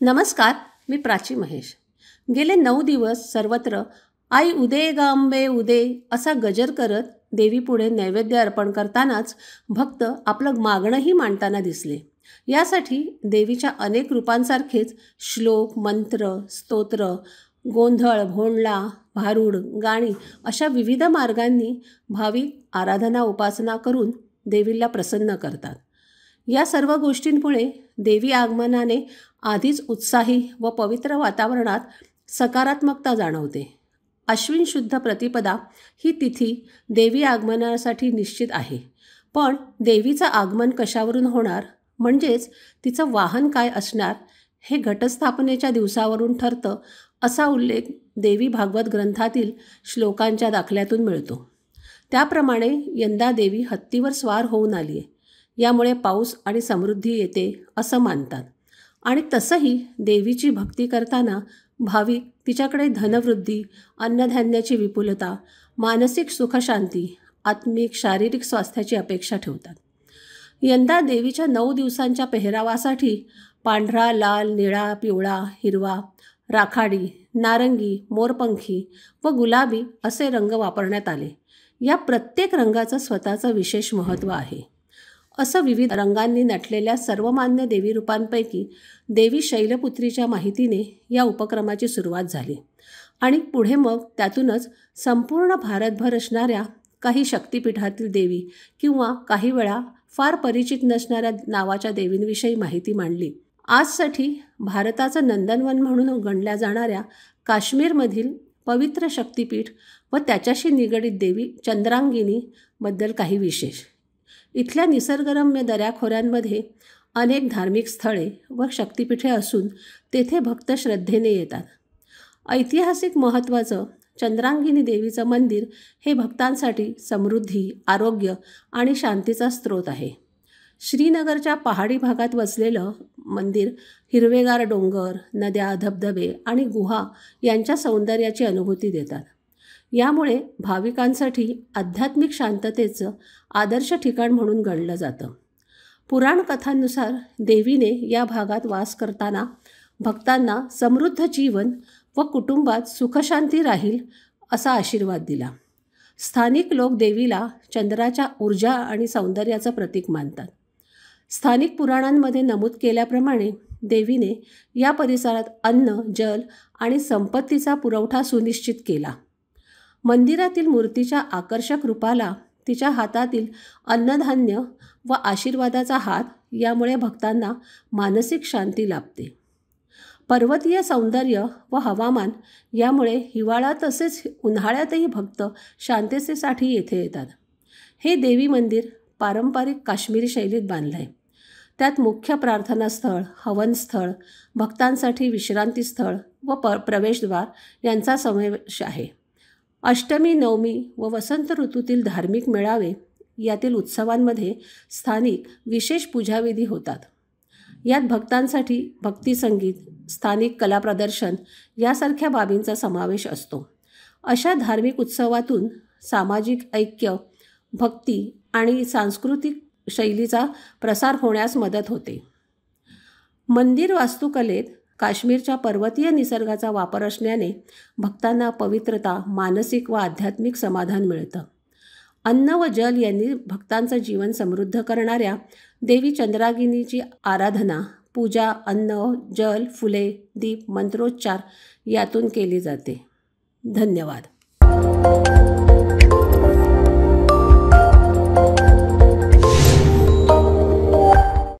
नमस्कार, मी प्राची महेश. गेले 9 दिवस सर्वत्र आई उदे ग अंबे उदे असा गजर करत देवीपुढे नैवेद्य अर्पण करतानाच भक्त आपलं मागणंही मांडताना दिसले. यासाठी देवीच्या अनेक रूपांसारखेच श्लोक, मंत्र, स्तोत्र, गोंधळ, भोंडला, भारूड, गाणी अशा विविध मार्गांनी भाविक आराधना उपासना करून देवीला प्रसन्न करतात. या सर्व गोष्टींमुळे देवी आगमनाने आधीच उत्साही व पवित्र वातावरणात सकारात्मकता जाणवते. अश्विन शुद्ध प्रतिपदा ही तिथी देवी आगमनासाठी निश्चित आहे. पण देवीचं आगमन कशावरून होणार, म्हणजेच तिचं वाहन काय असणार, हे घटस्थापनेच्या दिवसावरून ठरतं असा उल्लेख देवी भागवत ग्रंथातील श्लोकांच्या दाखल्यातून मिळतो. त्याप्रमाणे यंदा देवी हत्तीवर स्वार होऊन आली आहे. यामुळे पाऊस आणि समृद्धी येते असं मानतात. आणि तसंही देवीची भक्ती करताना भाविक तिच्याकडे धनवृद्धी, अन्नधान्याची विपुलता, मानसिक सुखशांती, आत्मिक शारीरिक स्वास्थ्याची अपेक्षा ठेवतात. यंदा देवीच्या 9 दिवसांच्या पेहरावासाठी पांढरा, लाल, निळा, पिवळा, हिरवा, राखाडी, नारंगी, मोरपंखी व गुलाबी असे रंग वापरण्यात आले. या प्रत्येक रंगाचं स्वतःचं विशेष महत्त्व आहे. असं विविध रंगांनी नटलेल्या सर्वमान्य देवी रूपांपैकी देवी शैलपुत्रीच्या माहितीने या उपक्रमाची सुरुवात झाली आणि पुढे मग त्यातूनच संपूर्ण भारतभर असणाऱ्या काही शक्तिपीठातील देवी किंवा काही वेळा फार परिचित नसणाऱ्या नावाच्या देवींविषयी माहिती मांडली. आजसाठी भारताचं नंदनवन म्हणून गणल्या जाणाऱ्या काश्मीरमधील पवित्र शक्तिपीठ व त्याच्याशी निगडीत देवी चंद्रांगिनीबद्दल काही विशेष. इथल्या निसर्गरम्य दऱ्याखोऱ्यांमध्ये अनेक धार्मिक स्थळे व शक्तिपीठे असून तेथे भक्त श्रद्धेने येतात. ऐतिहासिक महत्त्वाचं चंद्रांगिनी देवीचं मंदिर हे भक्तांसाठी समृद्धी, आरोग्य आणि शांतीचा स्रोत आहे. श्रीनगरच्या पहाडी भागात वसलेलं मंदिर हिरवेगार डोंगर, नद्या, धबधबे आणि गुहा यांच्या सौंदर्याची अनुभूती देतात. यामुळे भाविकांसाठी आध्यात्मिक शांततेचं आदर्श ठिकाण म्हणून गणलं जातं. पुराणकथांनुसार देवीने या भागात वास करताना भक्तांना समृद्ध जीवन व कुटुंबात सुखशांती राहील असा आशीर्वाद दिला. स्थानिक लोक देवीला चंद्राच्या ऊर्जा आणि सौंदर्याचं प्रतीक मानतात. स्थानिक पुराणांमध्ये नमूद केल्याप्रमाणे देवीने या परिसरात अन्न, जल आणि संपत्तीचा पुरवठा सुनिश्चित केला. मंदिरातील मूर्तीच्या आकर्षक रूपाला तिच्या हातातील अन्नधान्य व आशीर्वादाचा हात यामुळे भक्तांना मानसिक शांती लाभते. पर्वतीय सौंदर्य व हवामान यामुळे हिवाळा तसेच उन्हाळ्यातही भक्त शांततेसाठी येथे येतात. हे देवी मंदिर पारंपरिक काश्मीरी शैलीत बांधलं आहे. त्यात मुख्य प्रार्थनास्थळ, हवनस्थळ, भक्तांसाठी विश्रांतीस्थळ व प्रवेशद्वार यांचा समावेश आहे. अष्टमी, नवमी व वसंत ऋतूतील धार्मिक मेळावे यातील उत्सवांमध्ये स्थानिक विशेष पूजाविधी होतात. यात भक्तांसाठी भक्तिसंगीत, स्थानिक कला प्रदर्शन यासारख्या बाबींचा समावेश असतो. अशा धार्मिक उत्सवातून सामाजिक ऐक्य, भक्ती आणि सांस्कृतिक शैलीचा प्रसार होण्यास मदत होते. मंदिर वास्तुकलेत काश्मीरच्या पर्वतीय निसर्गाचा वापर असल्याने भक्तांना पवित्रता, मानसिक व आध्यात्मिक समाधान मिळतं. अन्न व जल यांनी भक्तांचं जीवन समृद्ध करणाऱ्या देवी चंद्रांगिनीची आराधना, पूजा अन्न, जल, फुले, दीप, मंत्रोच्चार यातून केली जाते. धन्यवाद.